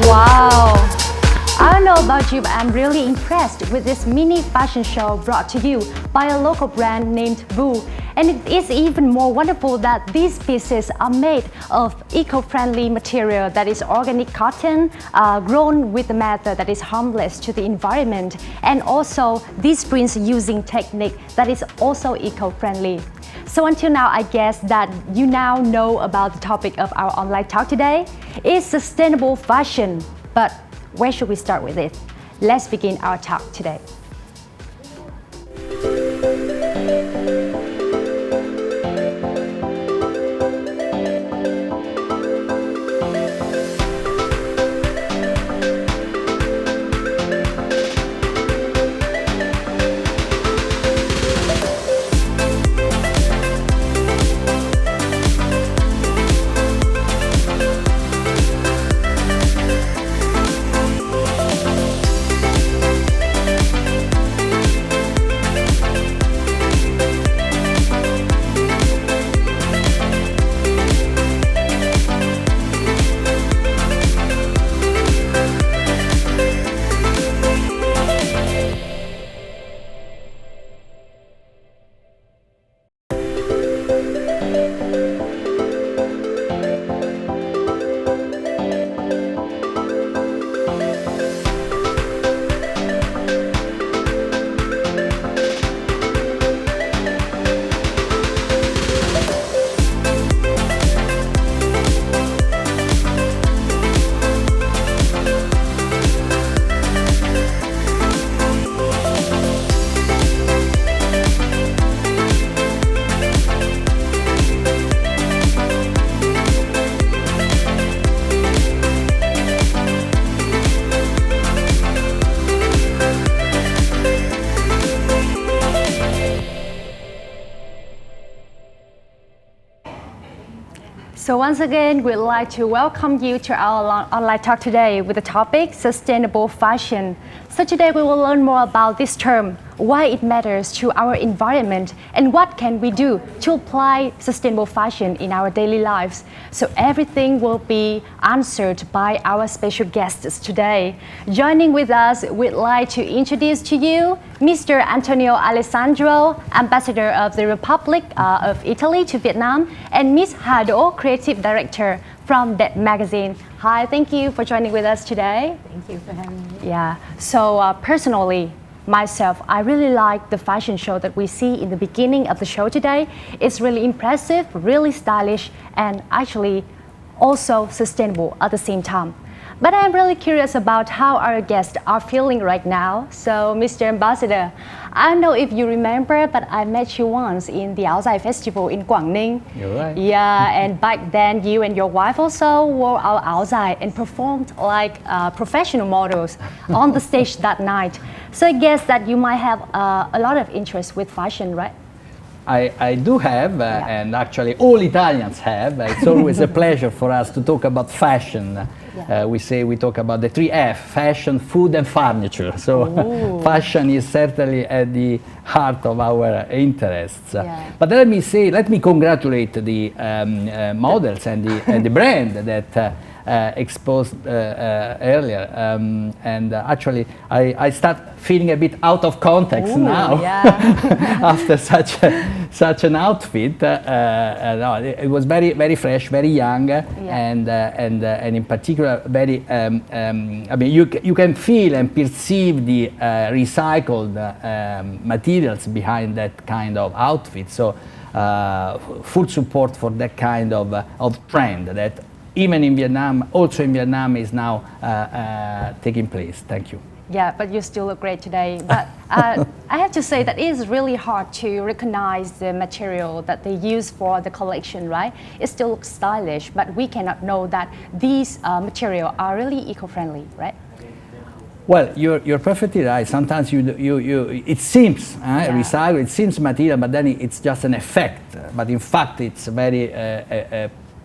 Wow! I don't know about you, but I'm really impressed with this mini fashion show brought to you by a local brand named Boo. And it is even more wonderful that these pieces are made of eco-friendly material that is organic cotton, grown with a method that is harmless to the environment, and also these prints using technique that is also eco-friendly. So until now, I guess that you now know about the topic of our online talk today. It's sustainable fashion, but where should we start with it? Let's begin our talk today. So once again, we'd like to welcome you to our online talk today with the topic sustainable fashion. So today we will learn more about this term, why it matters to our environment, and what can we do to apply sustainable fashion in our daily lives. So everything will be answered by our special guests today. Joining with us, we'd like to introduce to you Mr. Antonio Alessandro, Ambassador of the Republic of Italy to Vietnam, and Ms. Hado, Creative Director from that magazine. Hi, thank you for joining with us today. Thank you for having me. Yeah, so personally, myself, I really like the fashion show that we see in the beginning of the show today. It's really impressive, really stylish, and actually also sustainable at the same time. But I'm really curious about how our guests are feeling right now. So, Mr. Ambassador, I don't know if you remember, but I met you once in the Outside Festival in Quảng Ninh. You're right. Yeah, and back then you and your wife also wore our outside and performed like professional models on the stage that night. So I guess that you might have a lot of interest with fashion, right? I do have, and actually all Italians have. It's always a pleasure for us to talk about fashion. Yeah. We talk about the 3F: fashion, food, and furniture. So fashion is certainly at the heart of our interests. Yeah. But let me congratulate the models and the brand that exposed earlier, and actually I start feeling a bit out of context now. Yeah. After such an outfit. No, it was very fresh, very young, and in particular very. I mean, you can feel and perceive the recycled materials behind that kind of outfit. So full support for that kind of trend that even in Vietnam, also in Vietnam, is now taking place. Thank you. Yeah, but you still look great today. But I have to say that it is really hard to recognize the material that they use for the collection, right? It still looks stylish, but we cannot know that these materials are really eco-friendly, right? Well, you're perfectly right. Sometimes it seems recycled, it seems material, but then it's just an effect. But in fact, it's very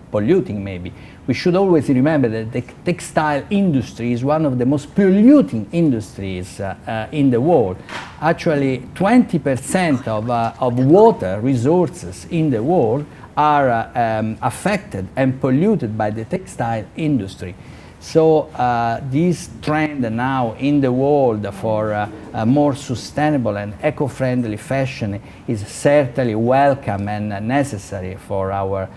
polluting, maybe. We should always remember that the textile industry is one of the most polluting industries in the world. Actually, 20% of water resources in the world are affected and polluted by the textile industry. So this trend now in the world for more sustainable and eco-friendly fashion is certainly welcome and necessary for our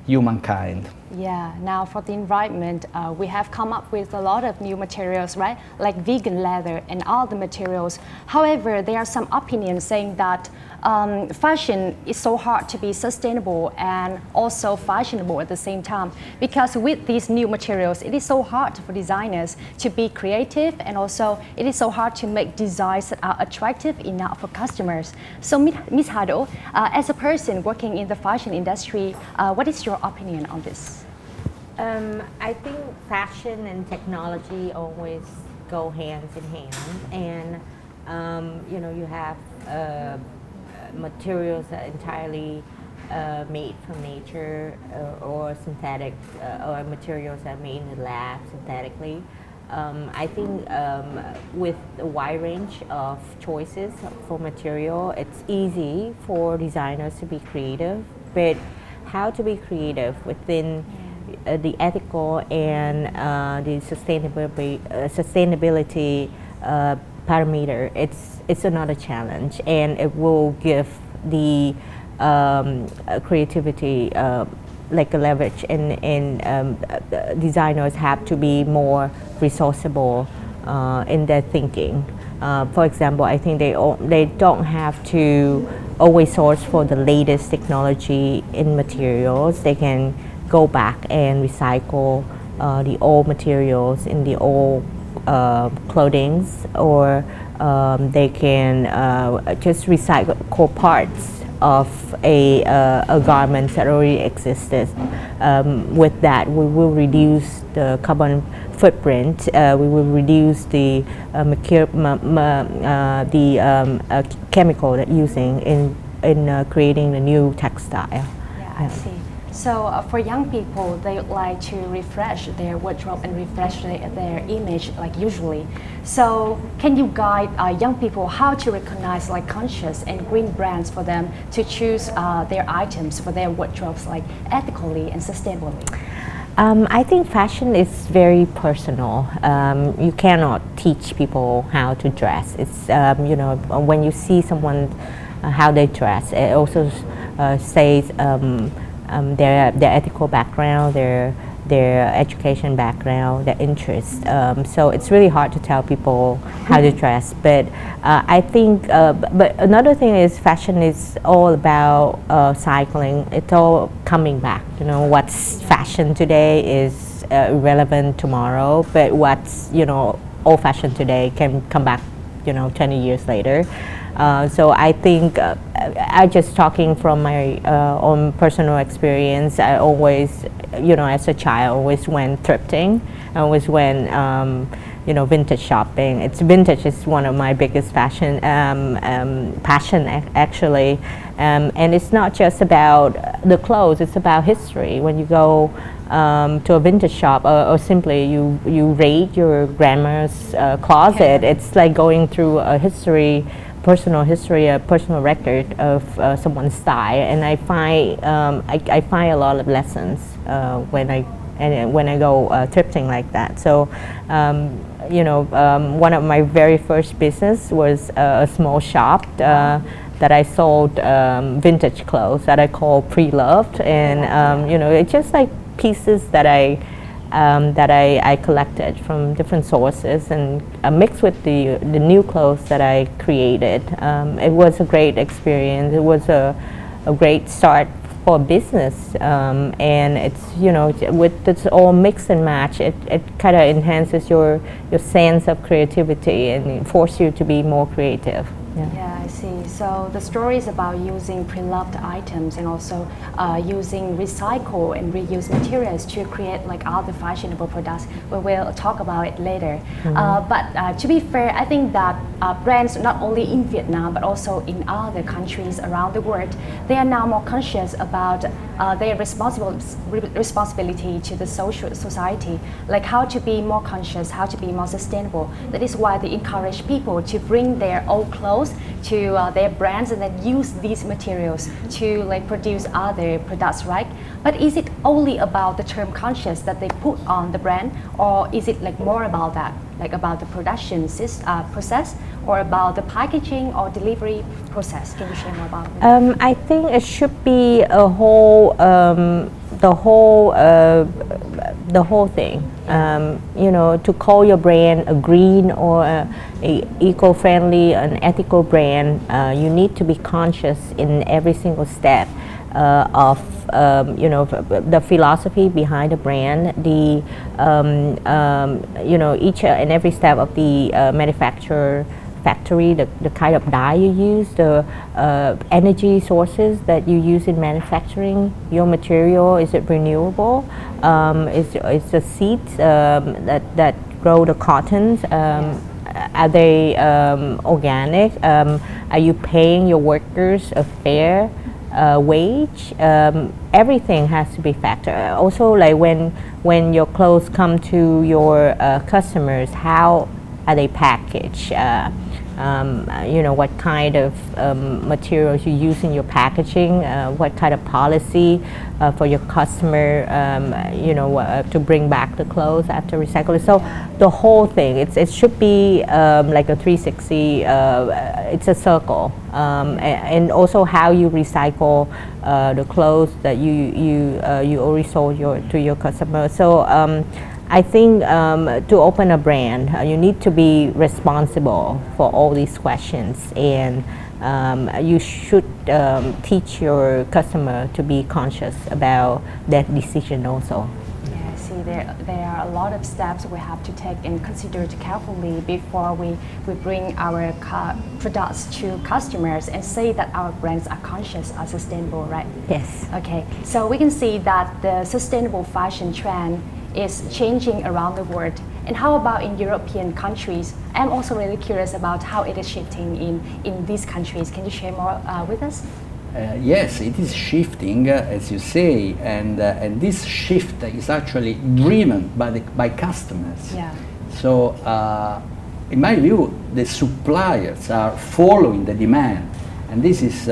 humankind. Yeah, now for the environment, we have come up with a lot of new materials, right? Like vegan leather and all the materials. However, there are some opinions saying that fashion is so hard to be sustainable and also fashionable at the same time, because with these new materials, it is so hard for designers to be creative, and also it is so hard to make designs that are attractive enough for customers. So Ms. Hado, as a person working in the fashion industry, what is your opinion on this? I think fashion and technology always go hand in hand, and you know, you have materials that are entirely made from nature, or synthetic, or materials that are made in the lab synthetically. I think with a wide range of choices for material, it's easy for designers to be creative, but how to be creative within the ethical and the sustainability parameter, it's another challenge, and it will give the creativity like a leverage, and designers have to be more resourceable in their thinking. For example, I think they don't have to always source for the latest technology in materials. They can go back and recycle the old materials in the old clothings, or they can just recycle parts of a garment that already existed. With that, we will reduce the carbon footprint. We will reduce the chemical that using in creating the new textile. Yeah, I see. So for young people, they would like to refresh their wardrobe and refresh their image like usually. So can you guide young people how to recognize like conscious and green brands for them to choose their items for their wardrobes like ethically and sustainably? I think fashion is very personal. You cannot teach people how to dress. It's you know, when you see someone how they dress, it also says their ethical background, their education background, their interests. So it's really hard to tell people how to dress. But I think, but another thing is fashion is all about cycling. It's all coming back. You know, what's fashion today is irrelevant tomorrow, but what's, you know, old-fashioned today can come back, you know, 20 years later. So I think I just talking from my own personal experience. I always, you know, as a child, I always went thrifting. I always went, you know, vintage shopping. Vintage is one of my biggest passion actually, and it's not just about the clothes. It's about history. When you go to a vintage shop, or simply you raid your grandma's closet, it's like going through a personal history, a personal record of someone's style, and I find a lot of lessons when I go thrifting like that. So, you know, one of my very first business was a small shop that I sold vintage clothes that I call pre-loved, and you know, it's just like pieces that I collected from different sources and mixed with the new clothes that I created. It was a great experience. It was a great start for business, and it's, you know, with this all mix and match, it kind of enhances your sense of creativity and it forces you to be more creative. Yeah, I see. So the story is about using pre-loved items and also using recycle and reuse materials to create like other fashionable products. We will talk about it later. But to be fair, I think that brands not only in Vietnam but also in other countries around the world, they are now more conscious about their responsibility to the society, like how to be more conscious, how to be more sustainable. That is why they encourage people to bring their old clothes to their brands and then use these materials to like produce other products, right? But is it only about the term conscious that they put on the brand, or is it like more about that, like about the production process, or about the packaging or delivery process? Can you share more about it? I think it should be a whole, the whole thing. You know, to call your brand a green or a eco-friendly, an ethical brand, you need to be conscious in every single step of you know, the philosophy behind the brand, the you know, each and every step of the manufacturer factory, the kind of dye you use, the energy sources that you use in manufacturing your material. Is it renewable? Is the seeds that grow the cottons, are they organic? Are you paying your workers a fair wage? Everything has to be factored. Also, like when your clothes come to your customers, how are they packaged? You know, what kind of materials you use in your packaging, what kind of policy for your customer, you know, to bring back the clothes after recycling. So the whole thing, it should be like a 360, it's a circle. And also how you recycle the clothes that you already sold to your customer. So I think to open a brand, you need to be responsible for all these questions, and you should teach your customer to be conscious about that decision also. Yeah, see, there are a lot of steps we have to take and consider carefully before we bring our products to customers and say that our brands are conscious or sustainable, right? Yes. Okay, so we can see that the sustainable fashion trend is changing around the world. And how about in European countries? I'm also really curious about how it is shifting in these countries. Can you share more with us? Yes, it is shifting, as you say, and this shift is actually driven by customers. Yeah. So, in my view, the suppliers are following the demand, and this is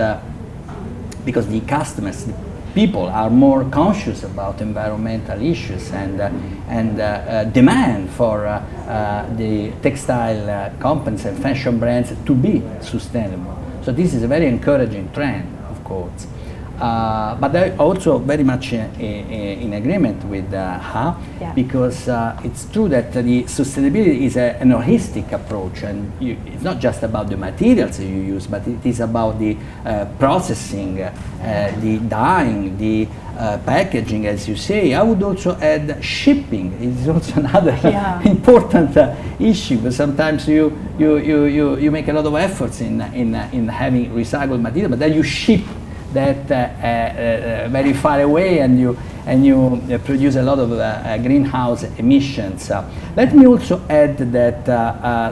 because the customers, people are more conscious about environmental issues and demand for the textile companies and fashion brands to be sustainable. So this is a very encouraging trend, of course. But I'm also very much in agreement with Ha, Yeah. because it's true that the sustainability is an holistic approach, and it's not just about the materials you use, but it is about the processing, the dyeing, the packaging, as you say. I would also add shipping. It's also another Yeah. important issue, because sometimes you make a lot of efforts in having recycled material, but then you ship that very far away, and you produce a lot of greenhouse emissions. Let me also add that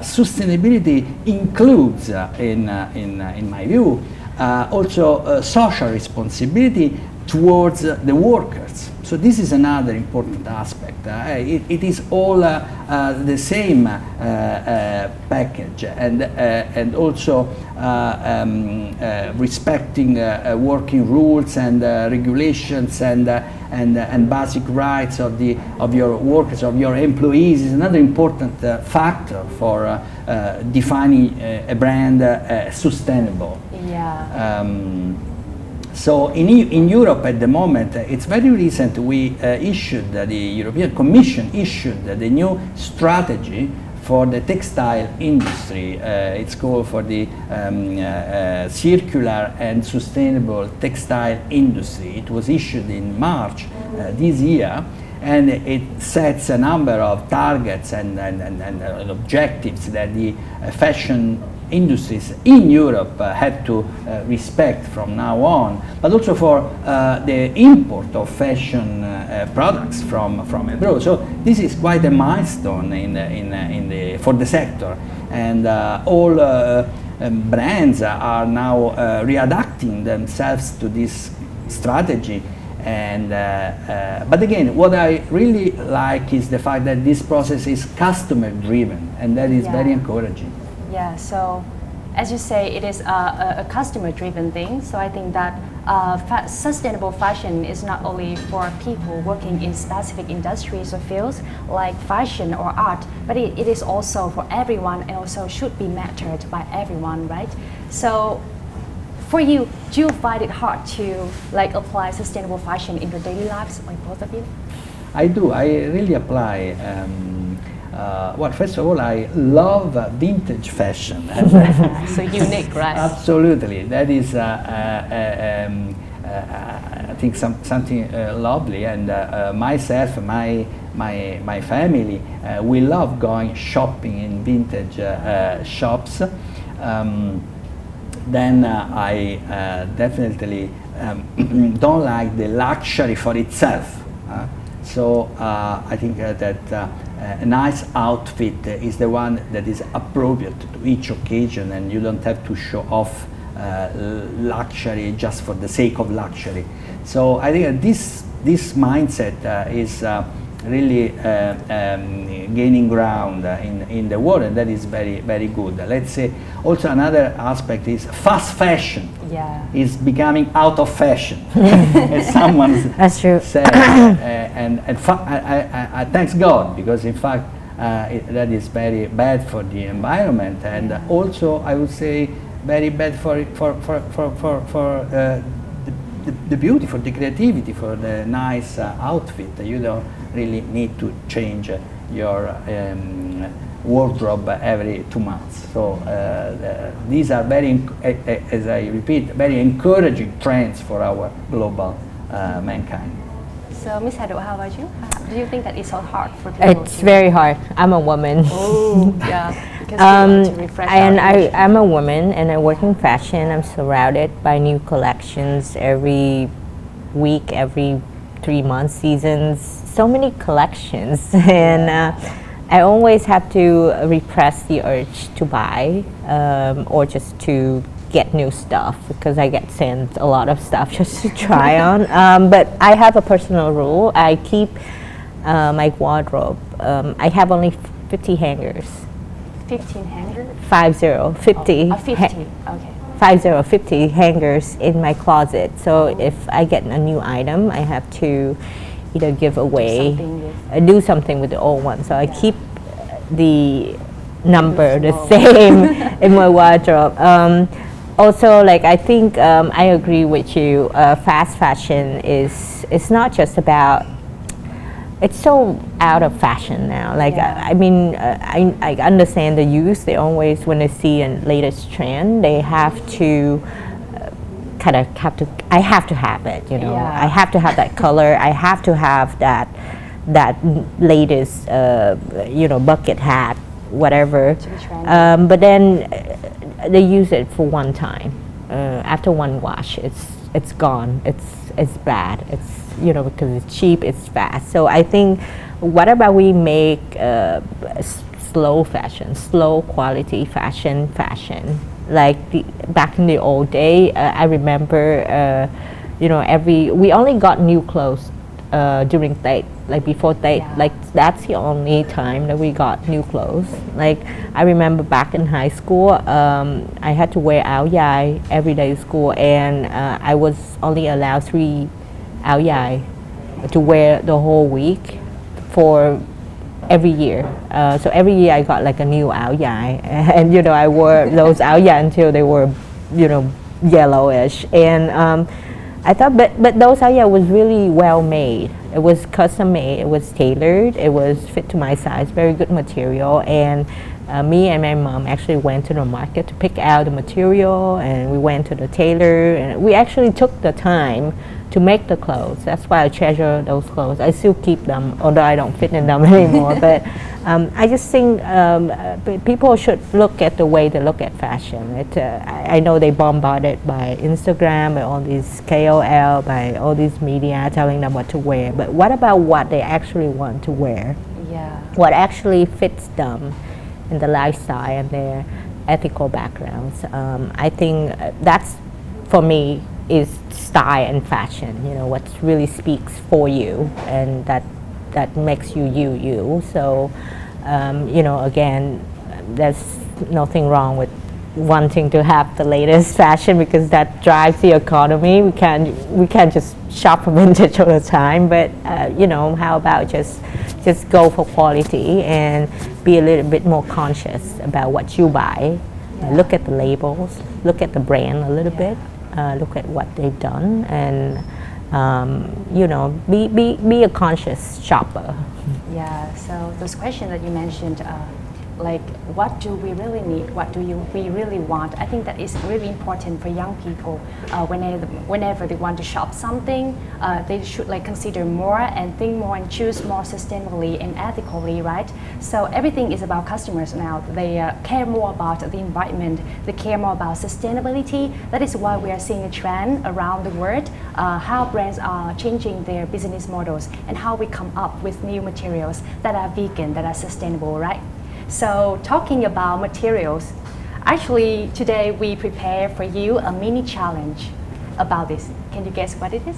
sustainability includes, in my view, also social responsibility towards the workers. So this is another important aspect. It is all the same package, and also respecting working rules and regulations and basic rights of your workers, of your employees, is another important factor for defining a brand sustainable. Yeah. So in Europe at the moment, it's very recent, we issued, the European Commission issued the new strategy for the textile industry. It's called for the circular and sustainable textile industry. It was issued in March this year, and it sets a number of targets and objectives that the fashion industries in Europe have to respect from now on, but also for the import of fashion products from abroad. So this is quite a milestone for the sector, and all brands are now readapting themselves to this strategy. And but again, what I really like is the fact that this process is customer driven, and that is very encouraging. Yeah, so as you say, it is a customer-driven thing. So I think that sustainable fashion is not only for people working in specific industries or fields like fashion or art, but it is also for everyone, and also should be mattered by everyone, right? So for you, do you find it hard to apply sustainable fashion in your daily lives, like both of you? I do. I really apply. Well, first of all, I love vintage fashion. So unique, right? Absolutely. That is, I think, something lovely. And myself, my family, we love going shopping in vintage shops. Then I definitely don't like the luxury for itself. So I think that a nice outfit is the one that is appropriate to each occasion, and you don't have to show off luxury just for the sake of luxury. So I think that this mindset is really gaining ground in the world, and that is very, very good. Let's say also another aspect is fast fashion. Yeah. Is becoming out of fashion, as someone That's true. said, and thanks God, because in fact that is very bad for the environment, and also I would say very bad for the beauty, for the creativity, for the nice outfit. You don't really need to change your wardrobe every 2 months. So these are very, as I repeat, very encouraging trends for our global mankind. So Miss Hado, how about you? Do you think that it's so hard for people? It's very hard. I'm a woman. Oh, yeah. Because we want to refresh And our image. I'm a woman, and I work in fashion. I'm surrounded by new collections every week, every 3 months, seasons. So many collections, and I always have to repress the urge to buy or just to get new stuff, because I get sent a lot of stuff just to try on. But I have a personal rule. I keep my wardrobe. I have only 50 hangers. 15 hangers? 50. 50, okay. 50 hangers in my closet. So if I get a new item, I have to either give away, do something with the old one. So I keep the number the same in my wardrobe. also, like, I think I agree with you. Fast fashion is, it's not just about, it's so out of fashion now. Like, Yeah. I mean, I understand the youth. They always, when they see a latest trend, they have to kind of have to. I have to have it. You know, Yeah. I have to have that color. I have to have that latest, you know, bucket hat, whatever. To be trendy. But then they use it for one time. After one wash, it's gone. It's bad. It's, you know, because it's cheap, it's fast. So I think whatever we make slow fashion, slow quality fashion, like back in the old day, I remember, you know, we only got new clothes during Tết, like before Tết, Yeah. like that's the only time that we got new clothes. Like I remember back in high school, I had to wear áo dài every day to school, and I was only allowed 3 áo dài to wear the whole week for every year. So every year I got like a new áo dài, and you know, I wore those áo dài until they were, you know, yellowish. And I thought, but those áo dài was really well made. It was custom made. It was tailored. It was fit to my size. Very good material. And me and my mom actually went to the market to pick out the material, and we went to the tailor, and we actually took the time to make the clothes. That's why I treasure those clothes. I still keep them, although I don't fit in them anymore. But I just think people should look at the way they look at fashion. I know they bombarded by Instagram, by all these KOL, by all these media telling them what to wear. But what about what they actually want to wear? Yeah. What actually fits them in the lifestyle and their ethical backgrounds? I think that's, for me, is style and fashion. You know, what really speaks for you, and that makes you. So, you know, again, there's nothing wrong with wanting to have the latest fashion, because that drives the economy. We can't just shop for vintage all the time. But you know, how about just go for quality and be a little bit more conscious about what you buy. Look at the labels, look at the brand a little bit. Look at what they've done, and you know, be a conscious shopper. Yeah, so those questions that you mentioned, like what do we really need, what do we really want, I think that is really important for young people. Whenever they want to shop something, they should like consider more and think more and choose more sustainably and ethically, right? So everything is about customers now. They care more about the environment, they care more about sustainability. That is why we are seeing a trend around the world, how brands are changing their business models and how we come up with new materials that are vegan, that are sustainable, right? So talking about materials, actually today we prepare for you a mini challenge about this. Can you guess what it is?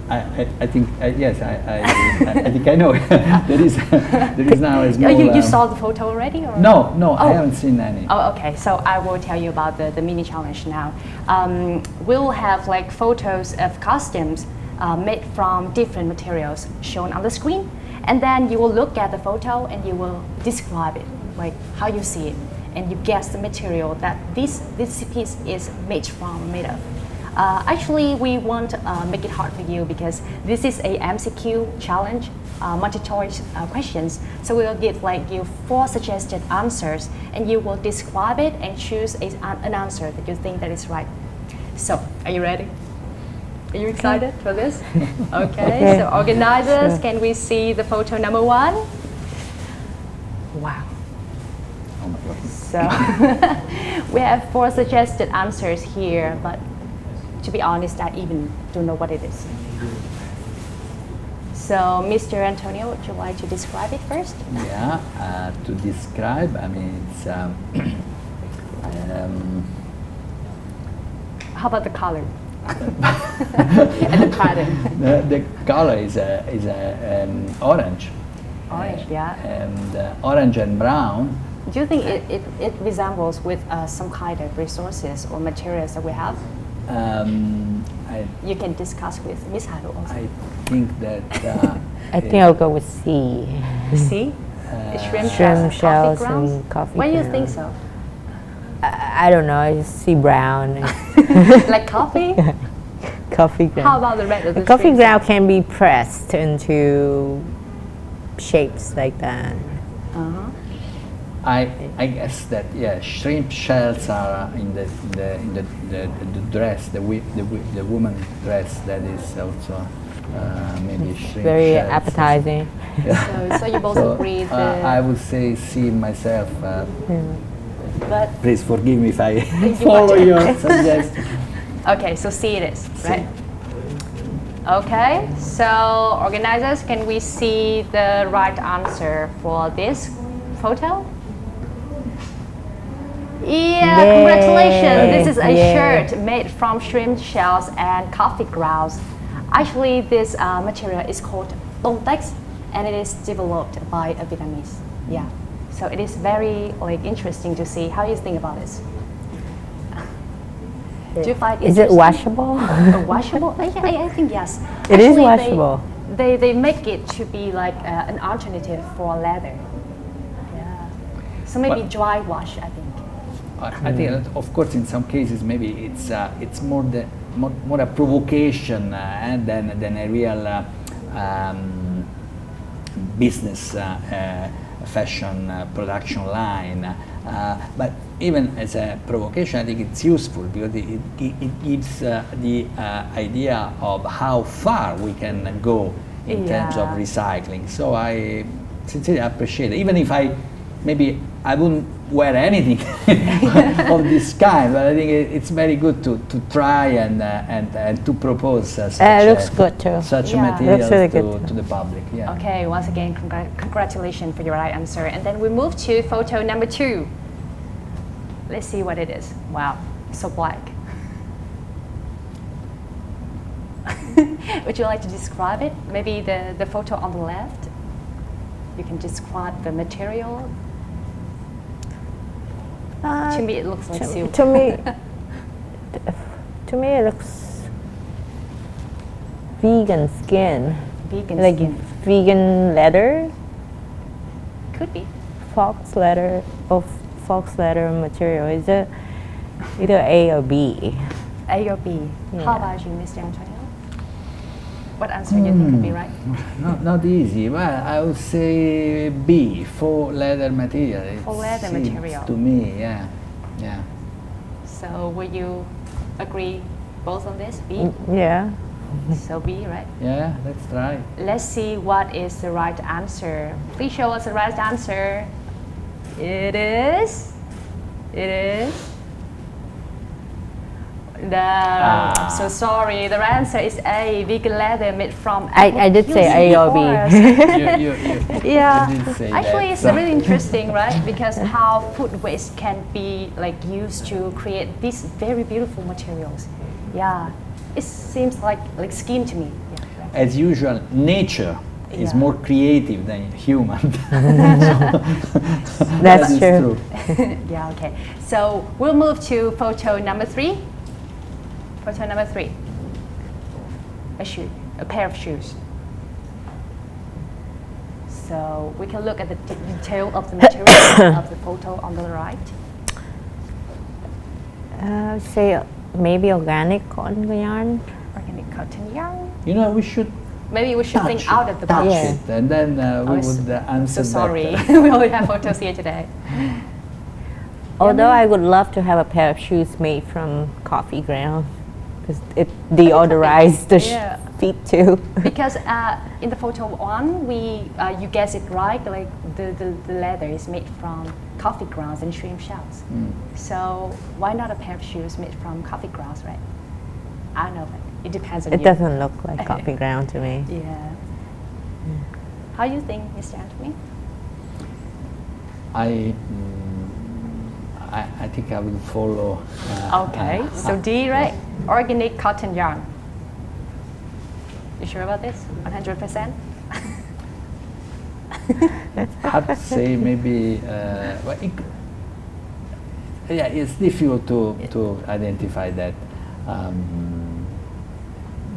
I think yes. I think I know. there is now a small. You saw the photo already? Or? No, Oh. I haven't seen any. Oh, okay. So I will tell you about the mini challenge now. We'll have like photos of costumes made from different materials shown on the screen, and then you will look at the photo and you will describe it, like how you see it, and you guess the material that this piece is made of. Actually, we won't make it hard for you because this is a MCQ challenge, multi-choice questions. So we'll give like you 4 suggested answers, and you will describe it and choose an answer that you think that is right. So, are you ready? Are you excited for this? Okay. So organizers, Sure. can we see the photo number 1? Wow. Oh my God. So we have 4 suggested answers here, but to be honest, I even don't know what it is. So, Mr. Antonio, would you like to describe it first? Yeah, to describe, I mean, it's How about the color? And the pattern. the color is orange. Orange, yeah. And orange and brown. Do you think it resembles with some kind of resources or materials that we have? You can discuss with Miss Haru also. I think that. I think I'll go with C. See? Shrimp Shrimp shells shells and and coffee Why do you grounds. think so? I don't know, I see brown. Like coffee? Coffee ground. How about the red of the Coffee shrimp ground can be pressed into shapes like that. Uh-huh. I guess that yeah, shrimp shells are in the dress, the woman dress that is also maybe shrimp Very shells. appetizing. So you both agree that... I would say see myself. but Please forgive me if I You follow want to- your suggestion. okay, so C it is, right? Okay, so organizers, can we see the right answer for this photo? Yeah, Yay. congratulations! This is a Yay. shirt made from shrimp shells and coffee grounds. Actually, this material is called Tontex, and it is developed by a Vietnamese. Yeah, so it is very interesting to see. How do you think about this? Do you find Is it interesting? washable? Washable? I think yes. It is Actually, washable. They make it to be like an alternative for leather. Yeah. So maybe But- dry wash, I think. I think that of course in some cases maybe it's more a provocation and than a real business fashion production line. But even as a provocation, I think it's useful because it gives the idea of how far we can go in terms of Yeah. recycling. So I sincerely appreciate it. Even if maybe I wouldn't wear anything of this kind, but I think it's very good to try and to propose such It looks good too. such Yeah. materials Looks really good to the public. Yeah. Okay, once again, congratulations for your right answer. And then we move to photo number 2. Let's see what it is. Wow, so black. Would you like to describe it? Maybe the photo on the left? You can describe the material. To me, it looks like silk. To me, it looks vegan skin, Vegan like skin. vegan leather, Could be. fox leather material. Is it either A or B? A or B. Yeah. How about you, Mr. Antonio? What answer do you think could be right? Not easy. Well, I would say B, faux leather material. It Faux leather seems material. to me, yeah. So will you agree both on this? B? Yeah. So B, right? Yeah, let's try. Let's see what is the right answer. Please show us the right answer. It is. I'm so sorry. The right answer is A, vegan leather made from. I did say A or B. Yeah. You did say Actually, that, it's so- really interesting, right? Because how food waste can be used to create these very beautiful materials. Yeah, it seems like skin to me. Yeah. As usual, nature is Yeah. more creative than human. That's That is true. Yeah. Okay. So we'll move to photo number 3. Photo number 3. A pair of shoes. So we can look at the detail of the material of the photo on the right. Say maybe organic cotton yarn. Organic cotton yarn. You know, we should Maybe we should touch think out of the box. touch Yeah. it, and then we so- would I'm answer so sorry. better. We only have photos here today. Although I would love to have a pair of shoes made from coffee ground, because it deodorizes the Yeah. feet too. Because in the photo 1, you guess it right, like the leather is made from coffee grounds and shrimp shells. So why not a pair of shoes made from coffee grounds, right? I don't know, but it depends on It you. doesn't look like coffee ground to me. Yeah. How do you think, Mr. Anthony? I think I will follow. Okay, so D, right? Organic cotton yarn. You sure about this? 100%? Hard to say, maybe. Yeah, it's difficult to identify that.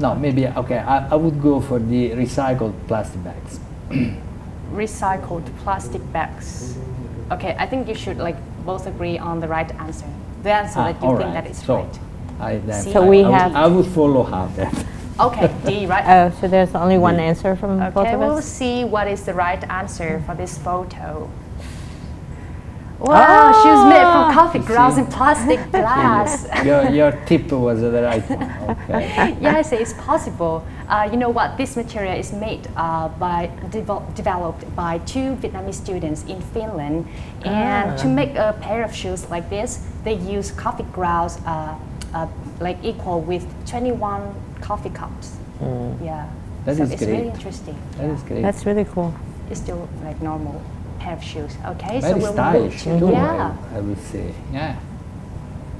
No, maybe okay. I would go for the recycled plastic bags. Recycled plastic bags. Okay, I think you should like both agree on the right answer. The answer that you all think right. that is So, right. So we have- I would follow half that. Okay, D, right? Oh, so there's only one D. answer from both Okay, of we'll us? see what is the right answer for this photo. Wow, she was made from coffee grounds see? and plastic glass. Your tip was the right one. Okay. Yes, it's possible. You know what? This material is made developed by two Vietnamese students in Finland, and to make a pair of shoes like this, they use coffee grounds like equal with 21 coffee cups. Yeah, That so is it's really great. interesting. That is great. That's really cool. It's still like normal pair of shoes. Okay, Very so we'll stylish move to too, yeah. I would say. Yeah.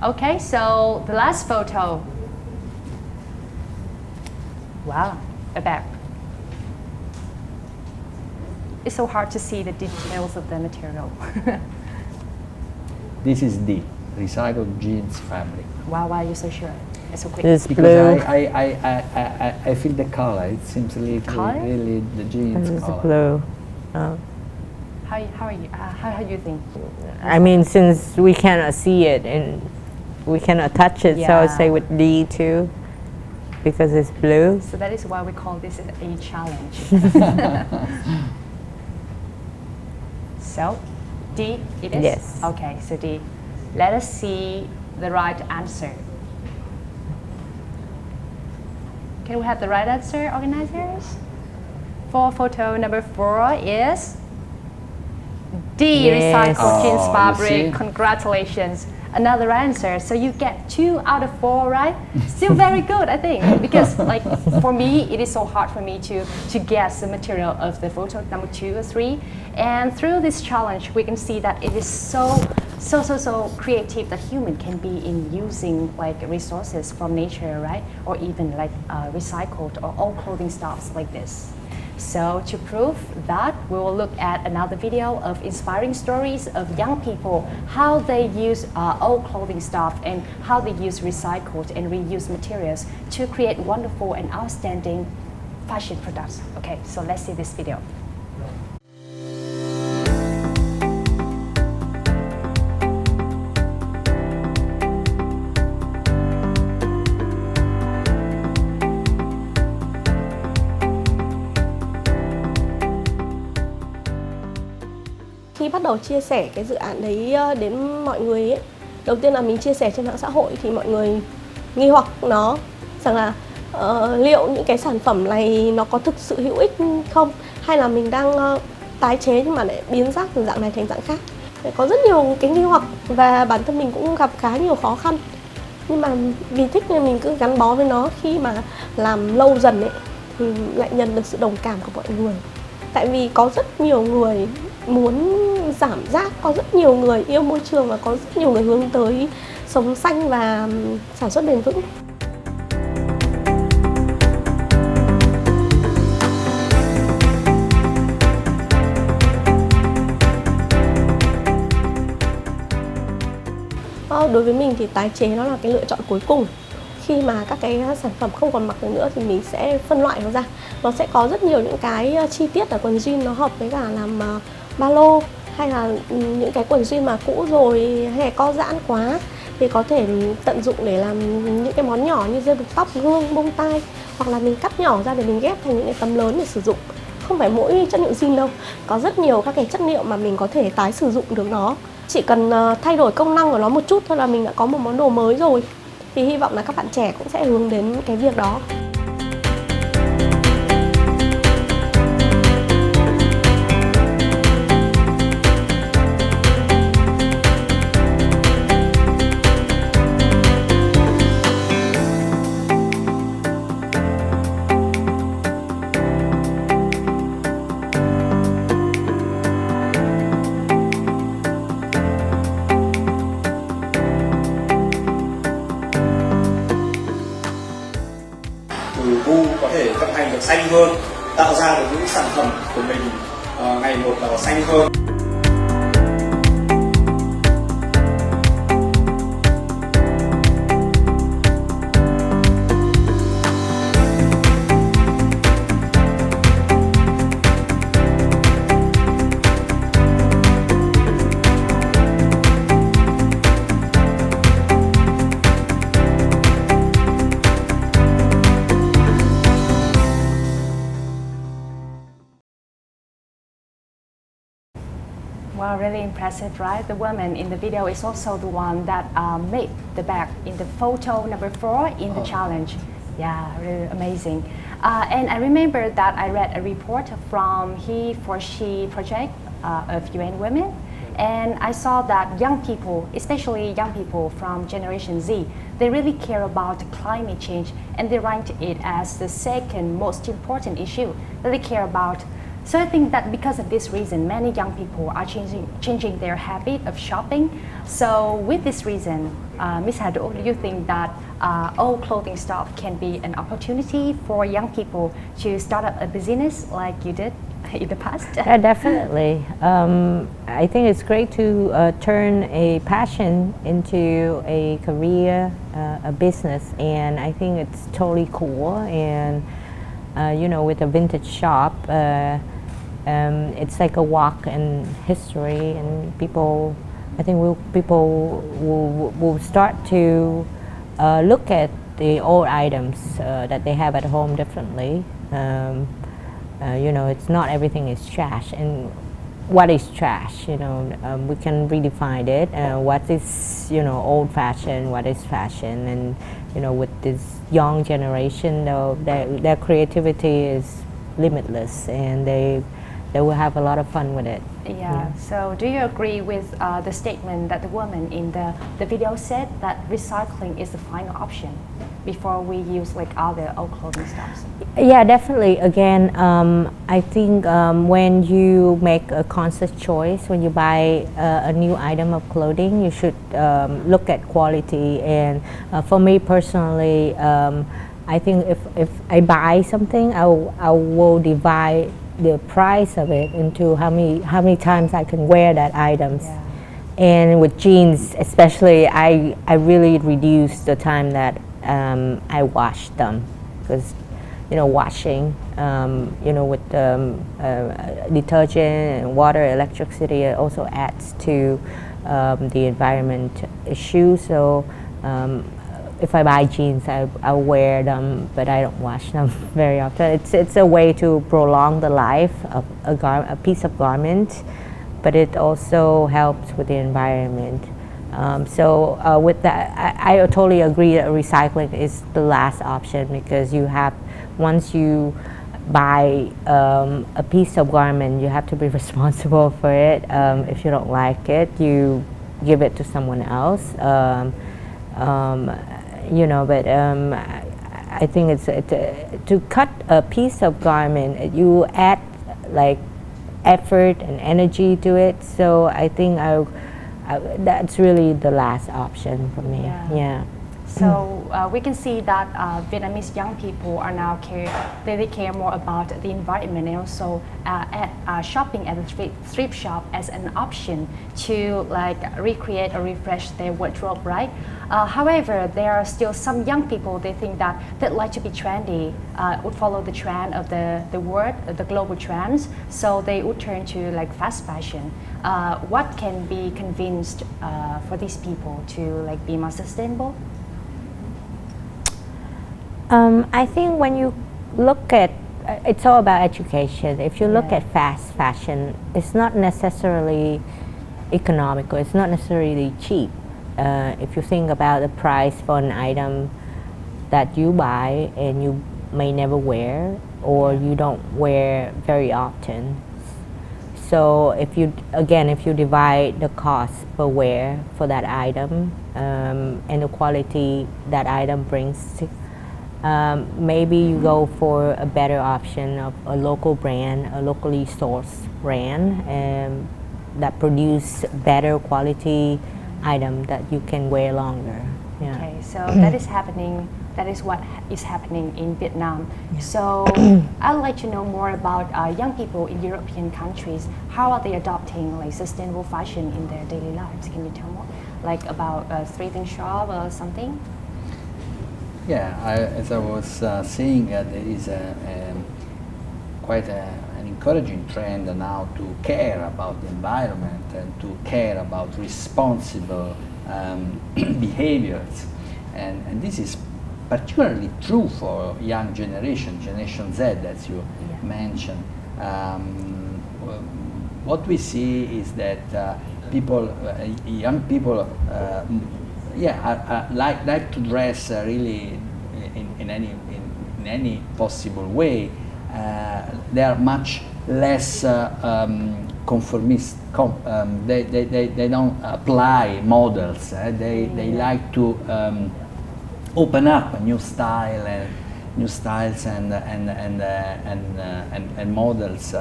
Okay, so the last photo. Wow, a bag. It's so hard to see the details of the material. This is D, recycled jeans fabric. Wow, why are you so sure? It's so quick. This Because blue. I feel the color. It seems Color? really the jeans This is color. blue. Oh. How you think? I mean, since we cannot see it and we cannot touch it, so I would Yeah. say with D too, because it's blue. So that is why we call this a challenge. So, D it is? Yes. Okay, so D. Let us see the right answer. Can we have the right answer, organizers? For photo number 4 is D, Yes. recycled jeans Oh, you fabric. see? Congratulations. Another answer. So you get 2 out of 4, right? Still very good, I think. Because like for me, it is so hard for me to guess the material of the photo number 2 or 3. And through this challenge, we can see that it is so creative that human can be in using like resources from nature, right? Or even like recycled or old clothing stuffs like this. So to prove that, we will look at another video of inspiring stories of young people, how they use old clothing stuff and how they use recycled and reused materials to create wonderful and outstanding fashion products. Okay, so let's see this video. Khi bắt đầu chia sẻ cái dự án đấy đến mọi người ấy, đầu tiên là mình chia sẻ trên mạng xã hội thì mọi người nghi hoặc nó rằng là liệu những cái sản phẩm này nó có thực sự hữu ích không, hay là mình đang tái chế nhưng mà lại biến rác từ dạng này thành dạng khác. Có rất nhiều cái nghi hoặc và bản thân mình cũng gặp khá nhiều khó khăn, nhưng mà vì thích nên mình cứ gắn bó với nó. Khi mà làm lâu dần ấy thì lại nhận được sự đồng cảm của mọi người. Tại vì có rất nhiều người muốn giảm rác, có rất nhiều người yêu môi trường và có rất nhiều người hướng tới sống xanh và sản xuất bền vững. Đối với mình thì tái chế nó là cái lựa chọn cuối cùng. Khi mà các cái sản phẩm không còn mặc được nữa thì mình sẽ phân loại nó ra. Nó sẽ có rất nhiều những cái chi tiết ở quần jean nó hợp với cả làm ba lô, hay là những cái quần jean mà cũ rồi hay là co giãn quá thì có thể tận dụng để làm những cái món nhỏ như dây buộc tóc, gương, bông tai, hoặc là mình cắt nhỏ ra để mình ghép thành những cái tấm lớn để sử dụng. Không phải mỗi chất liệu jean đâu, có rất nhiều các cái chất liệu mà mình có thể tái sử dụng được nó. Chỉ cần thay đổi công năng của nó một chút thôi là mình đã có một món đồ mới rồi. Thì hy vọng là các bạn trẻ cũng sẽ hướng đến cái việc đó. Vu có thể vận hành được xanh hơn, tạo ra được những sản phẩm của mình ngày một xanh hơn. Wow, really impressive, right? The woman in the video is also the one that made the bag in the photo number 4 in the challenge. Yeah, really amazing. And I remember that I read a report from He for She project of UN Women, and I saw that young people, especially young people from Generation Z, they really care about climate change, and they rank it as the second most important issue that they care about. So I think that because of this reason, many young people are changing their habit of shopping. So with this reason, Ms. Hado, do you think that old clothing stuff can be an opportunity for young people to start up a business like you did in the past? Yeah, definitely. I think it's great to turn a passion into a career, a business, and I think it's totally cool. And you know, with a vintage shop, it's like a walk in history, and people, I think people will start to look at the old items that they have at home differently. You know, it's not everything is trash, and what is trash? You know, we can redefine it. What is, you know, old fashioned? What is fashion? And you know, with this young generation, though, their creativity is limitless, and they will have a lot of fun with it. Yeah. So do you agree with the statement that the woman in the video said that recycling is the final option before we use like other old clothing stuffs? Yeah, definitely. Again, I think when you make a conscious choice, when you buy a new item of clothing, you should look at quality. And for me personally, I think if I buy something, I will divide the price of it into how many times I can wear that items. Yeah. And with jeans especially, I really reduce the time that I wash them, because you know, washing, you know, with detergent and water, electricity, it also adds to the environment issue. So if I buy jeans, I'll wear them, but I don't wash them very often. It's a way to prolong the life of a piece of garment, but it also helps with the environment. So with that, I totally agree that recycling is the last option, because you have, once you buy a piece of garment, you have to be responsible for it. If you don't like it, you give it to someone else. You know, but I think it's to cut a piece of garment, you add like effort and energy to it. So I think that's really the last option for me. Yeah. So we can see that Vietnamese young people are now they care more about the environment, and also shopping at the thrift shop as an option to like recreate or refresh their wardrobe, right? However, there are still some young people, they think that they'd like to be trendy, would follow the trend of the world, the global trends, so they would turn to like fast fashion. What can be convinced for these people to like be more sustainable? I think when you look at, it's all about education. If you look at fast fashion, it's not necessarily economical, it's not necessarily cheap. If you think about the price for an item that you buy and you may never wear, or you don't wear very often. So if you divide the cost per wear for that item and the quality that item brings, maybe you go for a better option of a local brand, a locally sourced brand that produce better quality item that you can wear longer. Yeah. Okay, so that is happening. That is what is happening in Vietnam. Yeah. So I'd like to know more about young people in European countries. How are they adopting like sustainable fashion in their daily lives? Can you tell more, like about a thrifting shop or something? Yeah, as I was saying, there is quite an encouraging trend now to care about the environment and to care about responsible behaviors, and this is particularly true for young Generation Z, as you mentioned, what we see is that people, young people, like to dress really in any possible way. They are much less conformist. They don't apply models. They like to open up a new style and new styles and models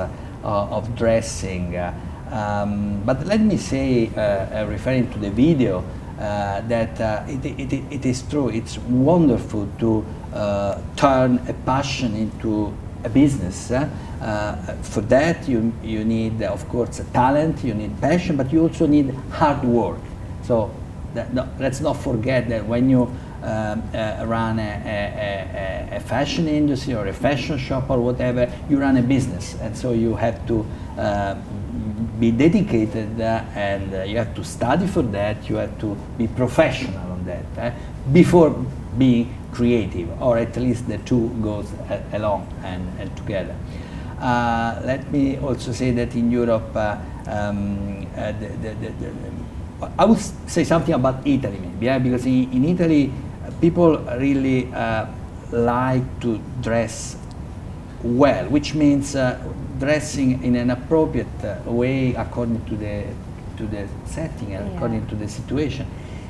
of dressing. But let me say, referring to the video, that it is true. It's wonderful to turn a passion into a business. For that, you need, of course, talent, you need passion, but you also need hard work. So let's not forget that when you run a fashion industry or a fashion shop or whatever, you run a business, and so you have to be dedicated and you have to study for that, you have to be professional on that before being creative, or at least the two goes along and together. Let me also say that in Europe, I would say something about Italy maybe, because in Italy people really like to dress well, which means dressing in an appropriate way according to the setting and according to the situation.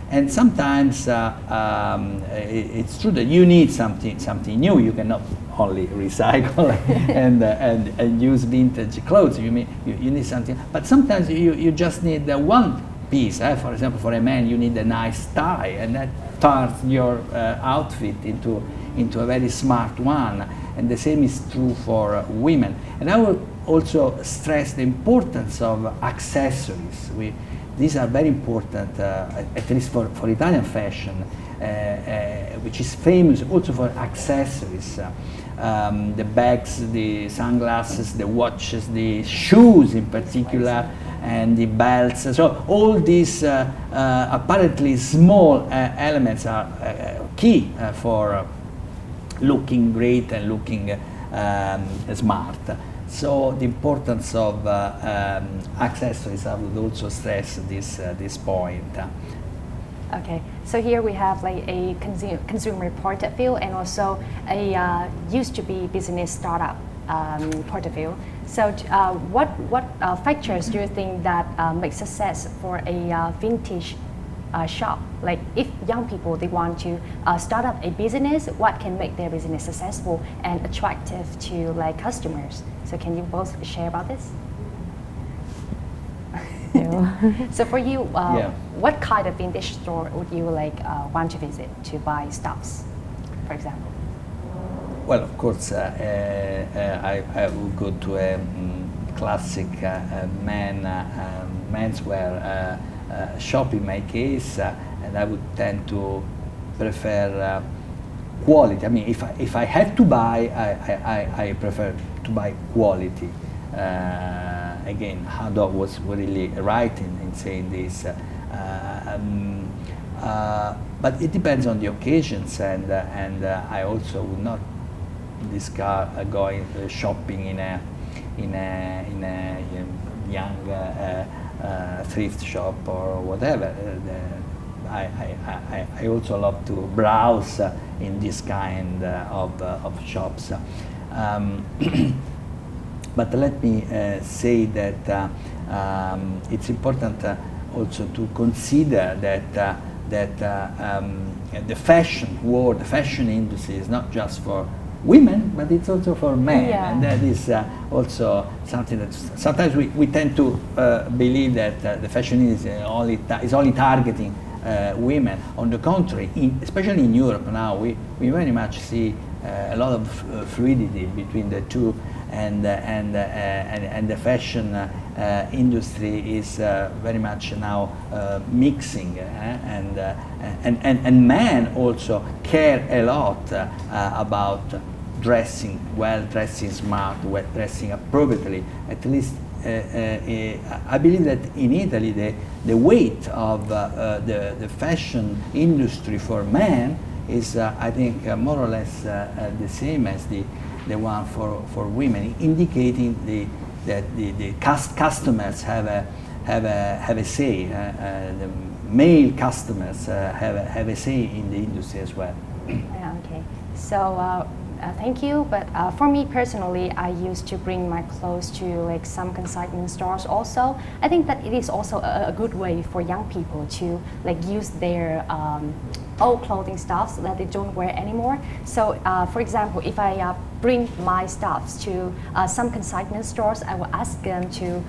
And sometimes it's true that you need something new. You cannot only recycle and use vintage clothes. You need something, but sometimes you just need one piece. For example, for a man, you need a nice tie, and that turns your outfit into a very smart one. And the same is true for women. And I will also stress the importance of accessories. These are very important, at least for Italian fashion, which is famous also for accessories. The bags, the sunglasses, the watches, the shoes in particular, and the belts. So all these apparently small elements are key for looking great and looking smart. So the importance of accessories, I would also stress this point. Okay, so here we have like a consumer point of view and also a used to be business startup point of view. So what factors do you think that make success for a vintage shop? Like if young people, they want to start up a business, what can make their business successful and attractive to like customers? So can you both share about this? So for you, what kind of vintage store would you like want to visit to buy stuffs, for example? Well, of course, I would go to a classic menswear shop in my case, and I would tend to prefer quality. I mean, if I have to buy, I prefer to buy quality. Again, Haddock was really right in saying this. But it depends on the occasions, and I also would not discard going shopping in a young thrift shop or whatever. I also love to browse in this kind of shops. But let me say that it's important also to consider that the fashion world, the fashion industry is not just for women, but it's also for men, and that is also something that sometimes we tend to believe that the fashion industry is only targeting women. On the contrary, especially in Europe now, we very much see a lot of fluidity between the two, and the fashion industry is very much now mixing, and men also care a lot about dressing well, dressing smart, dressing appropriately. At least I believe that in Italy the weight of the fashion industry for men is I think more or less the same as the one for women, indicating that the customers have a say. The male customers have a say in the industry as well. Yeah, okay. So thank you, but for me personally, I used to bring my clothes to like some consignment stores also. I think that it is also a good way for young people to like use their old clothing stuff so that they don't wear anymore. So for example, if I bring my stuffs to some consignment stores, I will ask them to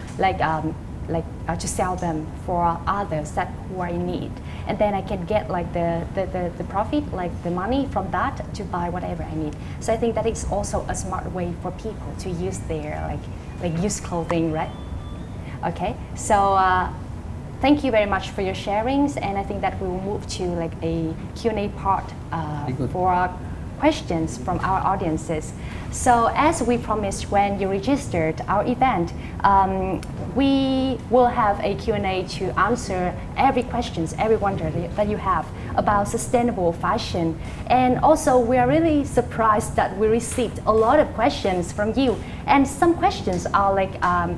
to sell them for others that who are in need, and then I can get like the profit, like the money from that to buy whatever I need. So I think that is also a smart way for people to use their like used clothing, right? Okay, so thank you very much for your sharings, and I think that we will move to like a Q&A part for questions from our audiences. So as we promised when you registered our event, we will have a Q&A to answer every questions, every wonder that you have about sustainable fashion. And also we are really surprised that we received a lot of questions from you. And some questions are like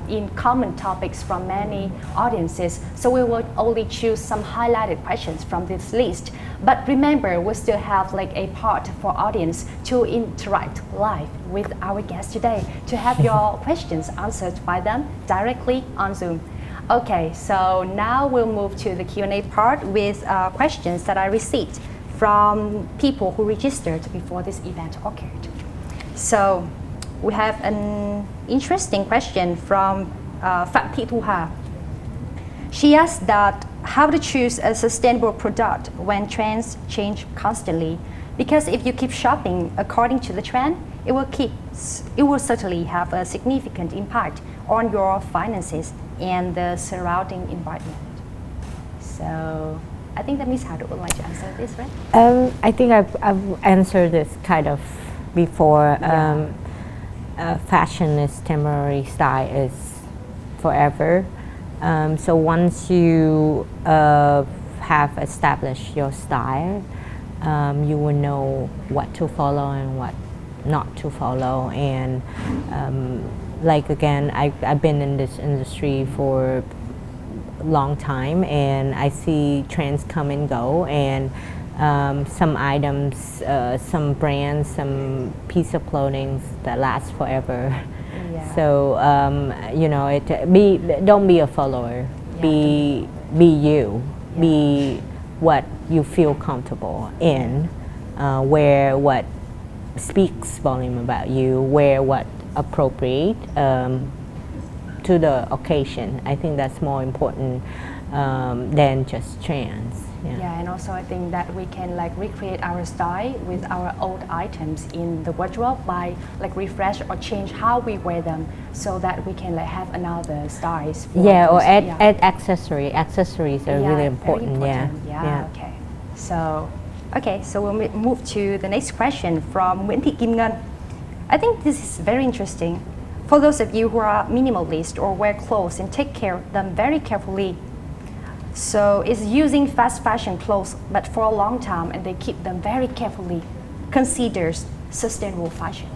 in common topics from many audiences. So we will only choose some highlighted questions from this list. But remember, we still have like a part for audience to interact live with our guests today, to have your questions answered by them directly on Zoom. Okay, so now we'll move to the Q&A part with questions that I received from people who registered before this event occurred. So we have an interesting question from Phạm Thị Thu Hà. She asked that how to choose a sustainable product when trends change constantly. Because if you keep shopping according to the trend, it will certainly have a significant impact on your finances and the surrounding environment. So I think that Ms. Hào would like to answer this, right? I think I've answered this kind of before. Fashion is temporary, style is forever. So once you have established your style, you will know what to follow and what not to follow. And like again, I've been in this industry for a long time, and I see trends come and go, and some items, some brands, some piece of clothing that lasts forever. Yeah. So you know, don't be a follower. Yeah. Be you. Yeah. Be what you feel comfortable in. Wear what speaks volume about you. Wear what appropriate to the occasion. I think that's more important than just trends. Yeah. Yeah, and also I think that we can like recreate our style with our old items in the wardrobe by like refresh or change how we wear them, so that we can like have another styles. Yeah, or add accessories. Accessories are really important. Yeah. Okay. So we'll move to the next question from Nguyễn Thị Kim Ngân. I think this is very interesting. For those of you who are minimalist or wear clothes and take care of them very carefully, so is using fast fashion clothes but for a long time and they keep them very carefully considered sustainable fashion?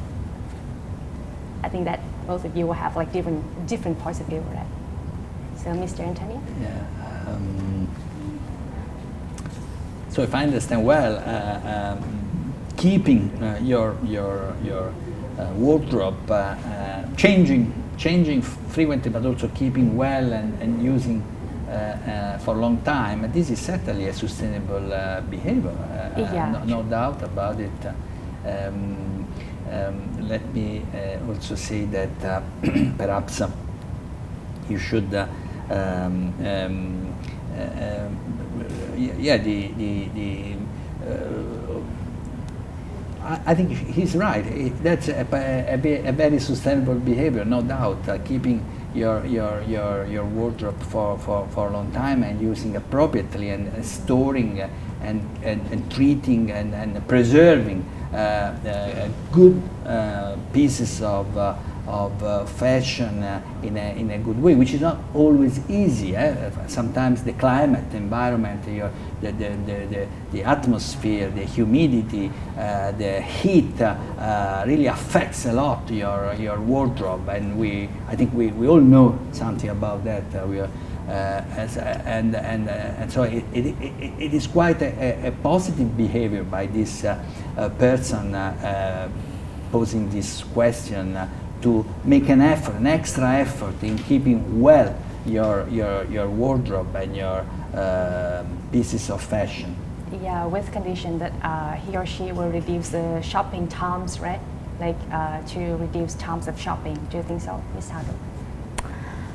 I think that both of you will have like different points of view, right? So Mr. Antonio? Yeah. So if I understand well, keeping your wardrobe changing frequently, but also keeping well and using for a long time, this is certainly a sustainable behavior. No doubt about it. Let me also say that perhaps you should I think he's right. That's a very sustainable behavior, no doubt. Keeping your wardrobe for a long time and using appropriately and storing and treating and preserving good pieces of fashion in a good way, which is not always easy. Sometimes the climate, environment, the atmosphere, the humidity, the heat really affects a lot your wardrobe, and I think we all know something about that. And so it is quite a positive behavior by this person posing this question to make an effort, an extra effort in keeping well your wardrobe and your pieces of fashion. Yeah, with condition that he or she will reduce the shopping times, right? Like to reduce times of shopping. Do you think so, Ms. Hado?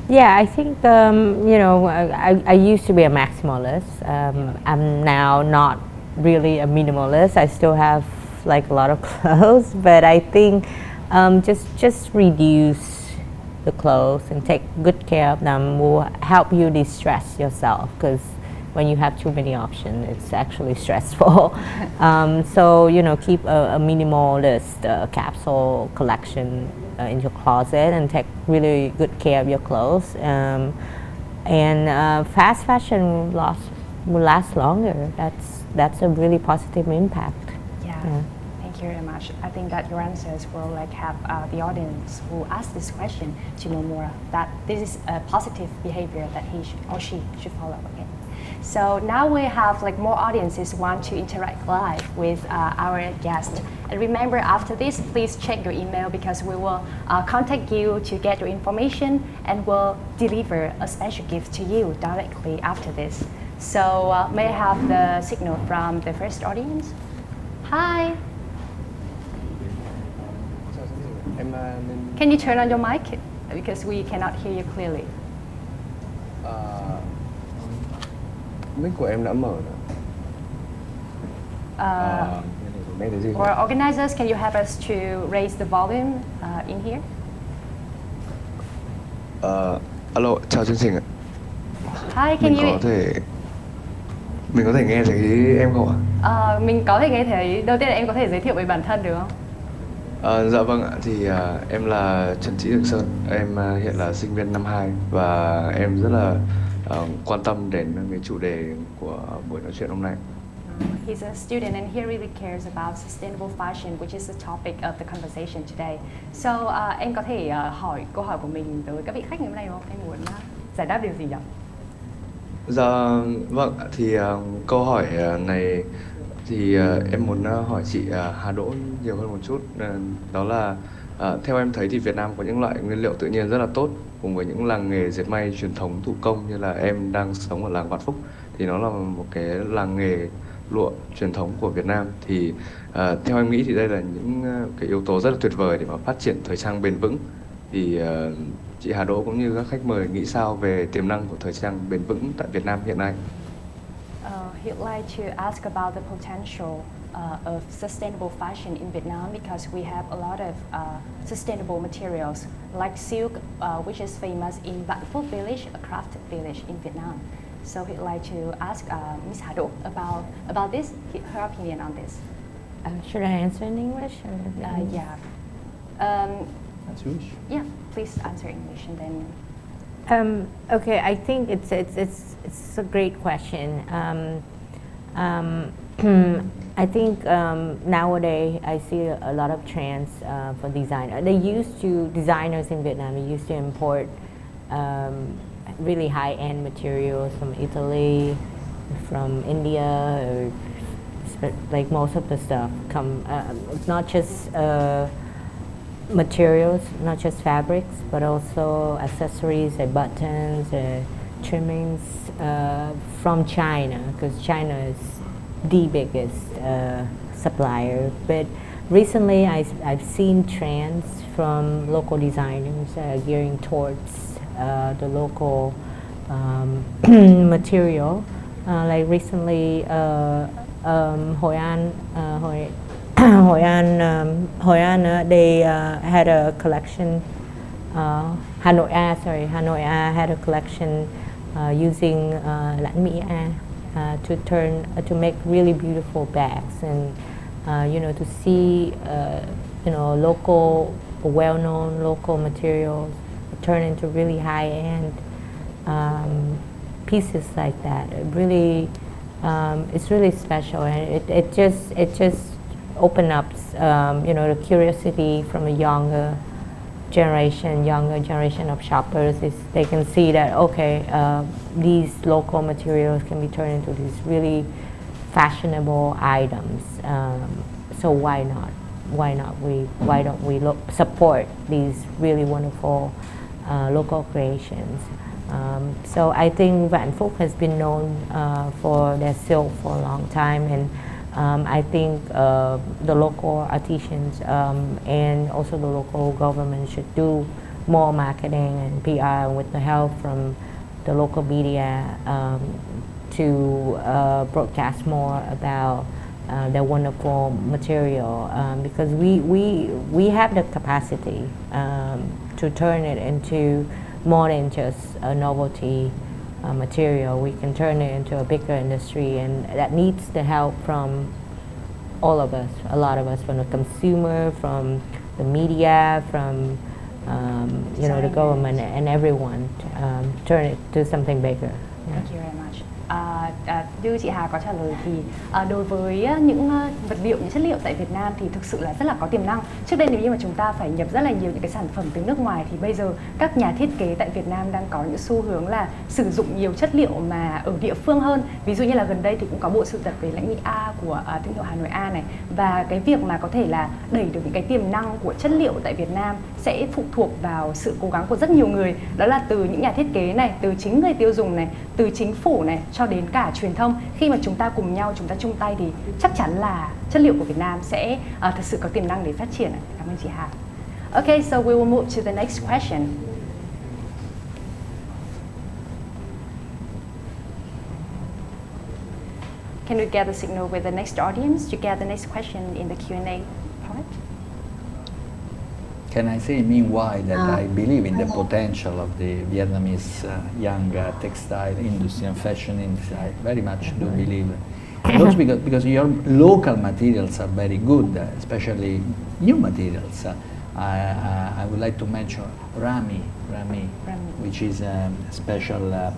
Yeah, I think you know, I used to be a maximalist. I'm now not really a minimalist. I still have like a lot of clothes, but I think just reduce the clothes and take good care of them will help you de-stress yourself, because when you have too many options, it's actually stressful. So you know, keep a minimalist capsule collection in your closet and take really good care of your clothes. And fast fashion will last longer. That's a really positive impact. Yeah. Thank you very much. I think that your answers will like have the audience who asked this question to know more that this is a positive behavior that he or she should follow. Okay. So now we have like more audiences want to interact live with our guest. And remember, after this, please check your email, because we will contact you to get your information, and we'll deliver a special gift to you directly after this. So may I have the signal from the first audience? Hi. Can you turn on your mic? Because we cannot hear you clearly. Mic của em đã mở rồi. Or organizers, can you help us to raise the volume in here? Alo, chào chương trình ạ. Hi, can you? Mình có thể nghe thấy em không ạ? Mình có thể nghe thấy. Đầu tiên là em có thể giới thiệu về bản thân được không? Dạ vâng ạ, thì em là Trần Trí Được Sơn, em hiện là sinh viên năm 2 và em rất là quan tâm đến cái chủ đề của buổi nói chuyện hôm nay. He's a student and he really cares about sustainable fashion, which is the topic of the conversation today. So em có thể hỏi câu hỏi của mình tới các vị khách ngày hôm nay không? Em muốn giải đáp điều gì nhỉ? Dạ vâng, thì câu hỏi này thì em muốn hỏi chị Hà Đỗ nhiều hơn một chút. Đó là theo em thấy thì Việt Nam có những loại nguyên liệu tự nhiên rất là tốt, cùng với những làng nghề dệt may truyền thống thủ công, như là em đang sống ở làng Vạn Phúc thì nó là một cái làng nghề lụa truyền thống của Việt Nam. Thì theo em nghĩ thì đây là những cái yếu tố rất là tuyệt vời để mà phát triển thời trang bền vững. Thì chị Hà Đỗ cũng như các khách mời nghĩ sao về tiềm năng của thời trang bền vững tại Việt Nam hiện nay? He'd like to ask about the potential of sustainable fashion in Vietnam, because we have a lot of sustainable materials like silk, which is famous in Vạn Phúc village, a craft village in Vietnam. So he'd like to ask Ms. Hà Đỗ about this, her opinion on this. Should I answer in English? Or Yeah. That's yours. Yeah, please answer English and then. Okay, I think it's a great question. I think nowadays I see a lot of trends for design. Designers in Vietnam, they used to import really high-end materials from Italy, from India, or like most of the stuff come, not just materials, not just fabrics, but also accessories, buttons, trimmings from China, because China is the biggest supplier. But recently I've seen trends from local designers gearing towards the local material. Like recently Hội An, they had a collection. Hanoi A had a collection using Lãn Mỹ A to make really beautiful bags, and to see local well-known local materials, turn into really high-end pieces like that. It really, it's really special, and it just open up, the curiosity from a younger generation of shoppers. Is they can see that, okay, these local materials can be turned into these really fashionable items. So why not? Why don't we support these really wonderful local creations? So I think Vạn Phúc has been known for their silk for a long time, and I think the local artisans and also the local government should do more marketing and PR with the help from the local media to broadcast more about their wonderful material, because we have the capacity to turn it into more than just a novelty material. We can turn it into a bigger industry, and that needs the help from all of us, a lot of us, from the consumer, from the media, from the government, and everyone, turn it to something bigger. Thank you very much. Như chị Hà có trả lời thì đối với những vật liệu, những chất liệu tại Việt Nam thì thực sự là rất là có tiềm năng. Trước đây nếu như mà chúng ta phải nhập rất là nhiều những cái sản phẩm từ nước ngoài, thì bây giờ các nhà thiết kế tại Việt Nam đang có những xu hướng là sử dụng nhiều chất liệu mà ở địa phương hơn. Ví dụ như là gần đây thì cũng có bộ sưu tập về lãnh nghị A của thương hiệu Hà Nội A này, và cái việc mà có thể là đẩy được những cái tiềm năng của chất liệu tại Việt Nam sẽ phụ thuộc vào sự cố gắng của rất nhiều người, đó là từ những nhà thiết kế này, từ chính người tiêu dùng này, từ chính phủ này, cho đến cả truyền thông. Khi mà chúng ta cùng nhau, chúng ta chung tay thì chắc chắn là chất liệu của Việt Nam sẽ thật sự có tiềm năng để phát triển. Cảm ơn chị Hà. Okay, so we will move to the next question. Can we get the signal with the next audience to get the next question in the Q&A part? Can I say meanwhile that I believe in the potential of the Vietnamese young textile industry and fashion industry. I very much do believe. And also because your local materials are very good, especially new materials. I would like to mention Rami, which is a special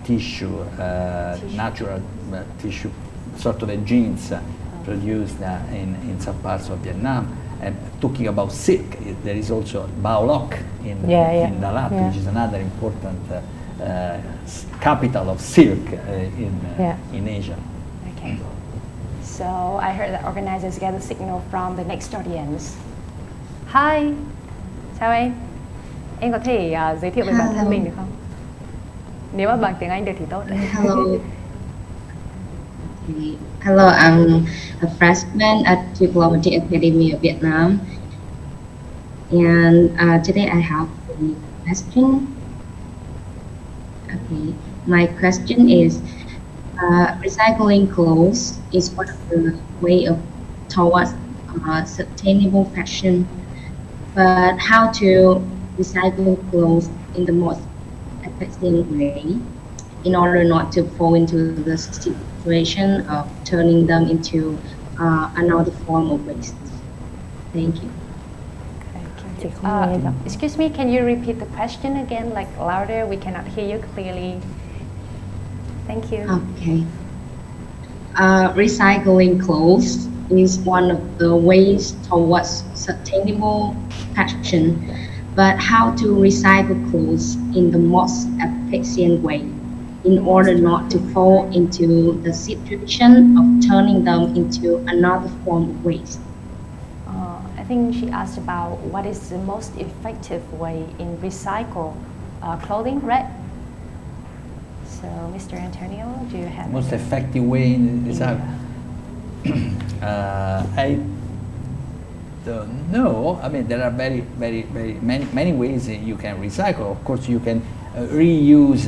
tissue, natural tissue, sort of a jeans produced in some parts of Vietnam. And talking about silk, there is also Bao Loc in Dalat, which is another important capital of silk in Asia. Okay. So I heard that organizers get a signal from the next audience. Hi, chào em. Em có thể giới thiệu về bản thân mình được không? Nếu mà bằng tiếng Anh được thì tốt. Hello. Okay. Hello, I'm a freshman at Diplomatic Academy of Vietnam, and today I have a question. Okay, my question is, recycling clothes is one of the way of towards sustainable fashion, but how to recycle clothes in the most efficient way in order not to fall into the situation of turning them into another form of waste. Thank you. Excuse me, can you repeat the question again, like louder? We cannot hear you clearly. Thank you. Okay. Recycling clothes is one of the ways towards sustainable fashion, but how to recycle clothes in the most efficient way in order not to fall into the situation of turning them into another form of waste. I think she asked about what is the most effective way in recycle clothing, right? So, Mr. Antonio, do you have most effective way in recycle? I don't know. I mean, there are very many ways you can recycle. Of course, you can reuse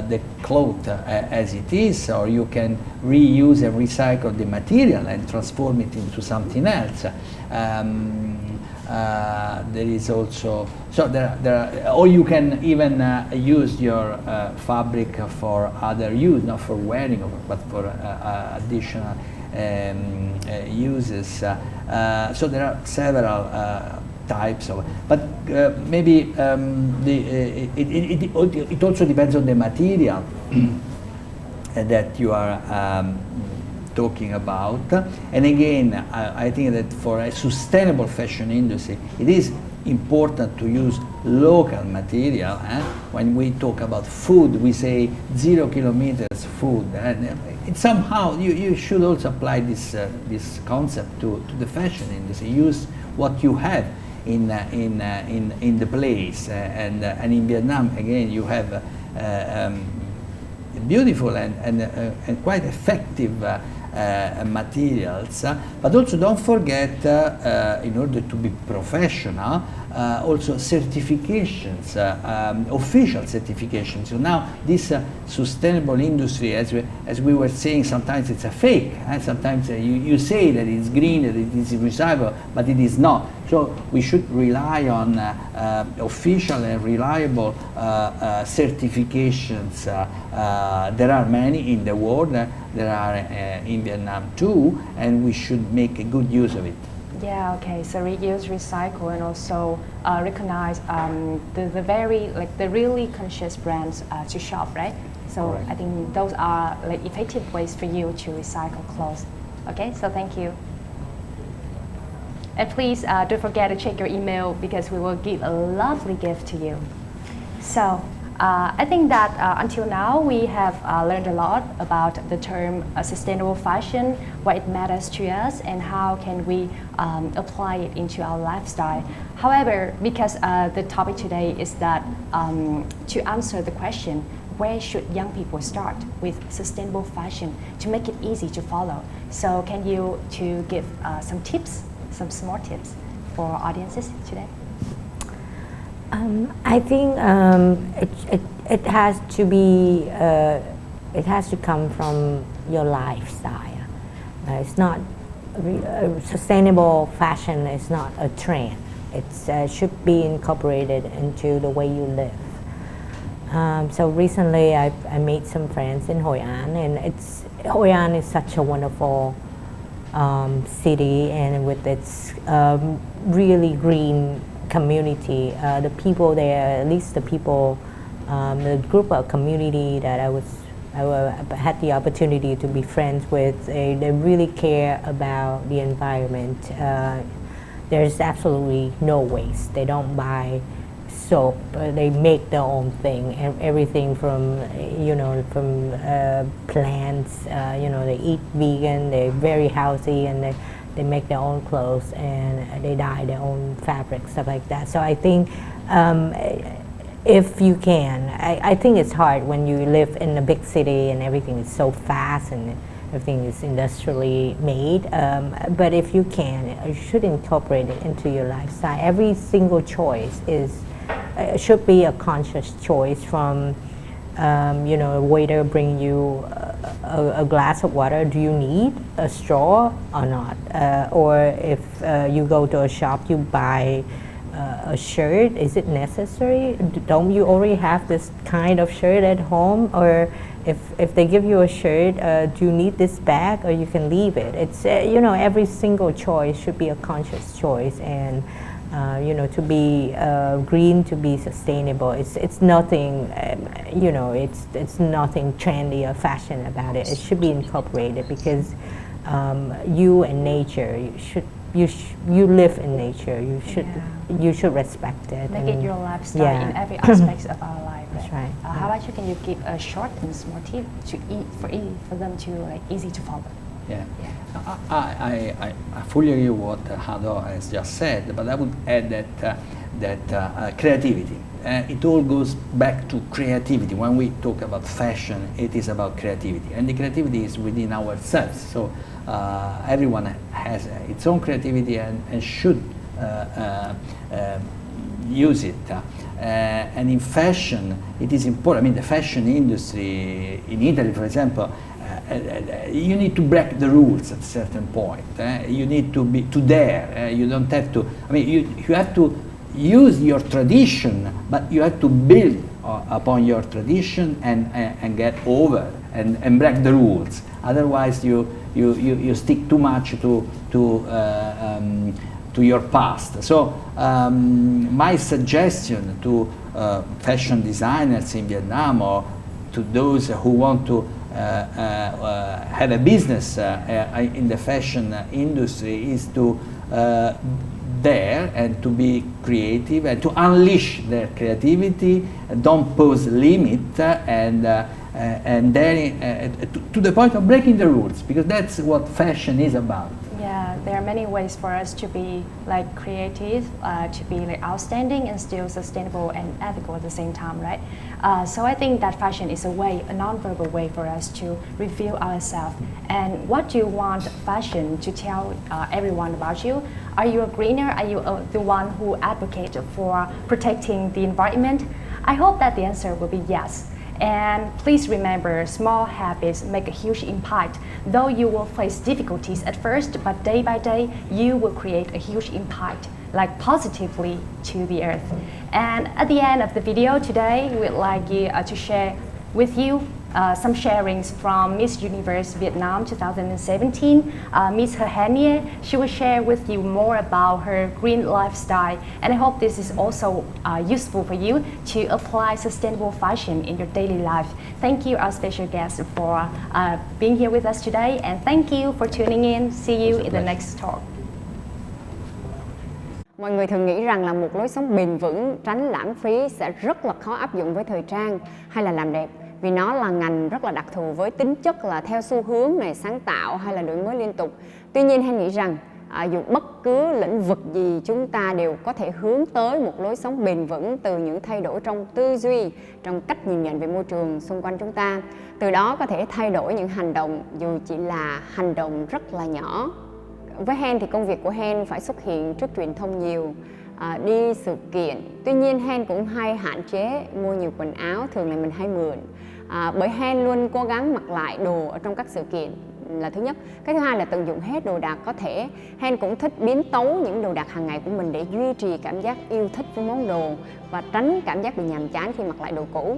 the cloth as it is, or you can reuse and recycle the material and transform it into something else. There is also, so there are, or you can even use your fabric for other use, not for wearing, but for additional. uses. So there are several types of, but maybe it also depends on the material that you are talking about. And again, I think that for a sustainable fashion industry, it is important to use local material. When we talk about food, we say 0 kilometers food. It somehow you should also apply this concept to the fashion industry. Use what you have in the place. And in Vietnam, again, you have beautiful and quite effective materials, but also don't forget, in order to be professional, also certifications, official certifications. So now this sustainable industry, as we were saying, sometimes it's a fake. Sometimes you say that it's green, that it is recycled, but it is not. So we should rely on official and reliable certifications. There are many in the world. There are in Vietnam too, and we should make a good use of it. Yeah, okay, so reuse, recycle, and also recognize the very, the really conscious brands to shop, right? So Correct. I think those are effective ways for you to recycle clothes. Okay, so thank you. And please don't forget to check your email because we will give a lovely gift to you. So I think that until now we have learned a lot about the term sustainable fashion, why it matters to us, and how can we apply it into our lifestyle. However, because the topic today is that to answer the question, where should young people start with sustainable fashion to make it easy to follow? So can you to give some tips, some small tips for our audiences today? I think it has to be, it has to come from your lifestyle. It's not, sustainable fashion is not a trend. It should be incorporated into the way you live. So recently I made some friends in Hoi An, and Hoi An is such a wonderful city, and with its really green community, the people there, at least the people, the group of community that I had the opportunity to be friends with, they really care about the environment. There's absolutely no waste. They don't buy soap. They make their own thing, and everything from from plants. They eat vegan. They're very healthy, and they make their own clothes, and they dye their own fabric, stuff like that. So I think if you can, I think it's hard when you live in a big city and everything is so fast and everything is industrially made. But if you can, you should incorporate it into your lifestyle. Every single choice should be a conscious choice. From a waiter bring you a glass of water, do you need a straw or not? Or if you go to a shop, you buy a shirt, is it necessary? Don't you already have this kind of shirt at home? Or if they give you a shirt, do you need this bag, or you can leave it? It's every single choice should be a conscious choice, and to be green, to be sustainable. It's nothing, it's nothing trendy or fashion about it. It should be incorporated because you and nature, you live in nature. You should respect it. Make it your lifestyle in every aspect of our life. That's right. How about you? Can you give a short and small tip to for them to easy to follow? Yeah. I fully agree with what Hado has just said, but I would add that creativity. It all goes back to creativity. When we talk about fashion, it is about creativity, and the creativity is within ourselves. So everyone has its own creativity and should use it. And in fashion, it is important. I mean, the fashion industry in Italy, for example, you need to break the rules at a certain point. You need to dare. You don't have to. I mean, you have to use your tradition, but you have to build upon your tradition and get over and break the rules. Otherwise, you stick too much to your past. So my suggestion to fashion designers in Vietnam, or to those who want to have a business in the fashion industry, is to dare and to be creative and to unleash their creativity. Don't pose limit, and daring to the point of breaking the rules, because that's what fashion is about. Yeah, there are many ways for us to be like creative, to be like outstanding and still sustainable and ethical at the same time, right? So I think that fashion is a way, a non-verbal way for us to reveal ourselves. And what do you want fashion to tell everyone about you? Are you a greener? Are you the one who advocates for protecting the environment? I hope that the answer will be yes. And please remember, small habits make a huge impact. Though you will face difficulties at first, but day by day, you will create a huge impact, like positively to the earth. And at the end of the video today, we'd like you to share with you some sharings from Miss Universe Vietnam 2017, Miss Henie. She will share with you more about her green lifestyle, and I hope this is also useful for you to apply sustainable fashion in your daily life. Thank you, our special guest, for being here with us today, and thank you for tuning in. See you in the next talk. Mọi người thường nghĩ rằng là một lối sống bền vững, tránh lãng phí sẽ rất là khó áp dụng với thời trang hay là làm đẹp, vì nó là ngành rất là đặc thù với tính chất là theo xu hướng này, sáng tạo hay là đổi mới liên tục. Tuy nhiên Hen nghĩ rằng dù bất cứ lĩnh vực gì, chúng ta đều có thể hướng tới một lối sống bền vững từ những thay đổi trong tư duy, trong cách nhìn nhận về môi trường xung quanh chúng ta. Từ đó có thể thay đổi những hành động dù chỉ là hành động rất là nhỏ. Với Hen thì công việc của Hen phải xuất hiện trước truyền thông nhiều, đi sự kiện. Tuy nhiên Hen cũng hay hạn chế mua nhiều quần áo, thường là mình hay mượn. Bởi Hen luôn cố gắng mặc lại đồ ở trong các sự kiện là thứ nhất. Cái thứ hai là tận dụng hết đồ đạc có thể. Hen cũng thích biến tấu những đồ đạc hàng ngày của mình để duy trì cảm giác yêu thích với món đồ và tránh cảm giác bị nhàm chán khi mặc lại đồ cũ.